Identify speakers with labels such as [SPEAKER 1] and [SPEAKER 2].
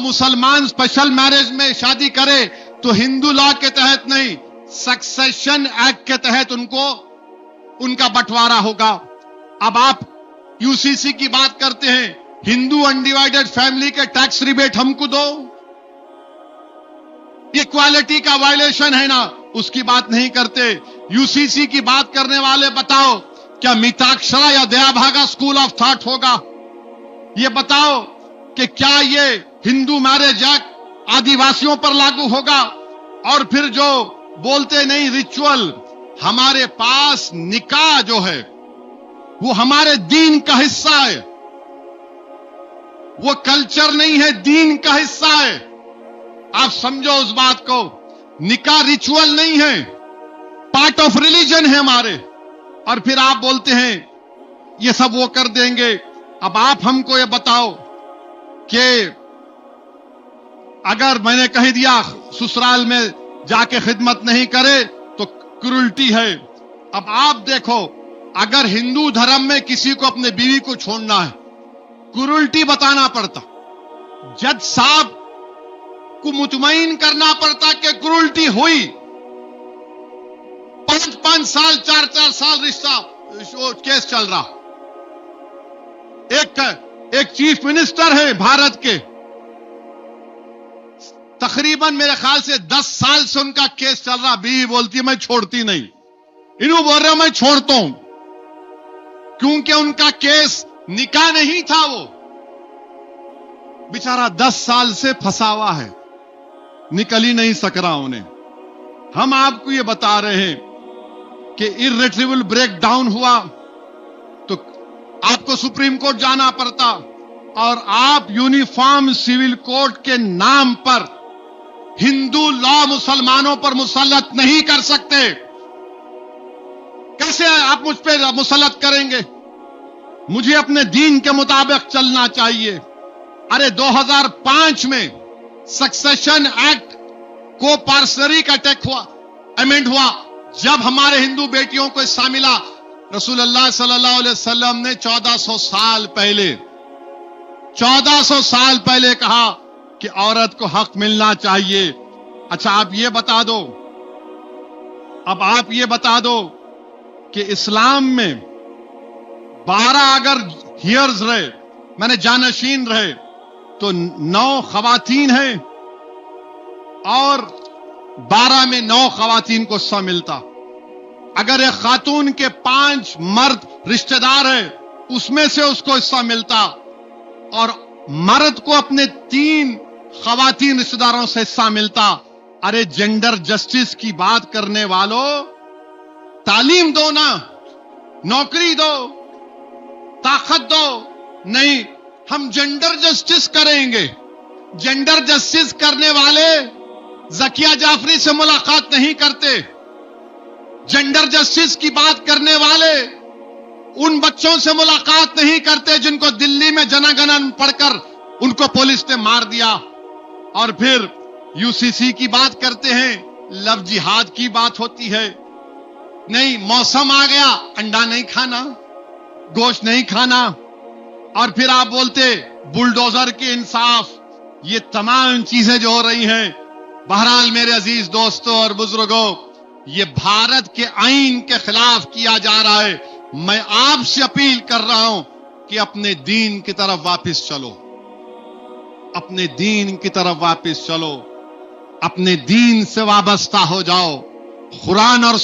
[SPEAKER 1] मुसलमान special marriage में शादी करे तो हिंदू लॉ के तहत नहीं, सक्सेशन एक्ट के तहत उनका बंटवारा होगा। अब आप यूसीसी की बात करते हैं, हिंदू अनडिवाइडेड फैमिली के टैक्स रिबेट हमको दो, इक्वालिटी का वायलेशन है ना, उसकी बात नहीं करते। यूसीसी की बात करने वाले बताओ क्या मिताक्षरा या दयाभागा स्कूल ऑफ थॉट होगा? ये बताओ कि क्या ये हिंदू मैरिज एक्ट आदिवासियों पर लागू होगा? और फिर जो बोलते नहीं रिचुअल, हमारे पास निकाह जो है वो हमारे दीन का हिस्सा है, वो कल्चर नहीं है, दीन का हिस्सा है। आप समझो उस बात को, निकाह रिचुअल नहीं है, पार्ट ऑफ रिलीजन है हमारे। और फिर आप बोलते हैं ये सब वो कर देंगे। अब आप हमको ये बताओ कि अगर मैंने कह दिया ससुराल में जाके खिदमत नहीं करे तो क्रूरल्टी है। अब आप देखो, अगर हिंदू धर्म में किसी को अपने बीवी को छोड़ना है, क्रूरल्टी बताना पड़ता, जज साहब को मुतमईन करना पड़ता कि क्रूरल्टी हुई। 5-5 साल 4-4 साल रिश्ता केस चल रहा। एक चीफ मिनिस्टर है भारत के, तकरीबन मेरे ख्याल से 10 साल से उनका केस चल रहा। बीवी बोलती है मैं छोड़ती नहीं, इन्हों बोल रहे मैं छोड़ता हूं, क्योंकि उनका केस निकाह नहीं था, वो बेचारा 10 साल से फंसा हुआ है, निकल ही नहीं सक रहा उन्हें। हम आपको ये बता रहे हैं कि इर्रिट्रीवेबल ब्रेक डाउन हुआ तो आपको सुप्रीम कोर्ट जाना पड़ता, और आप यूनिफॉर्म सिविल कोड के नाम पर हिंदू लॉ मुसलमानों पर मुसल्लत नहीं कर सकते। कैसे आप मुझ पर मुसल्लत करेंगे? मुझे अपने दीन के मुताबिक चलना चाहिए। अरे 2005 में सक्सेशन एक्ट को पार्सनरी का अमेंड हुआ, जब हमारे हिंदू बेटियों को हिस्सा मिला। रसूलुल्लाह सल्लल्लाहु अलैहि वसल्लम ने 1400 साल पहले कहा कि औरत को हक मिलना चाहिए। अच्छा आप ये बता दो, अब आप ये बता दो कि इस्लाम में 12 अगर हियर्स रहे, मैंने जानशीन रहे, तो 9 खवातीन हैं और 12 में 9 खवातीन को हिस्सा मिलता। अगर एक खातून के 5 मर्द रिश्तेदार हैं, उसमें से उसको हिस्सा मिलता, और मर्द को अपने 3 खवातीन रिश्तेदारों से हिस्सा मिलता। अरे जेंडर जस्टिस की बात करने वालों, तालीम दो ना, नौकरी दो, ताकत दो। नहीं, हम जेंडर जस्टिस करेंगे। जेंडर जस्टिस करने वाले ज़किया जाफरी से मुलाकात नहीं करते। जेंडर जस्टिस की बात करने वाले उन बच्चों से मुलाकात नहीं करते जिनको दिल्ली में जनगणना पढ़कर उनको पुलिस ने मार दिया। और फिर यूसीसी की बात करते हैं, लव जिहाद की बात होती है। नहीं, मौसम आ गया, अंडा नहीं खाना, गोश्त नहीं खाना। और फिर आप बोलते बुलडोजर के इंसाफ। ये तमाम चीजें जो हो रही हैं, बहरहाल मेरे अजीज दोस्तों और बुजुर्गों, ये भारत के आईन के खिलाफ किया जा रहा है। मैं आपसे अपील कर रहा हूं कि अपने दीन की तरफ वापस चलो, अपने दीन की तरफ वापस चलो, अपने दीन से वाबस्ता हो जाओ। कुरान और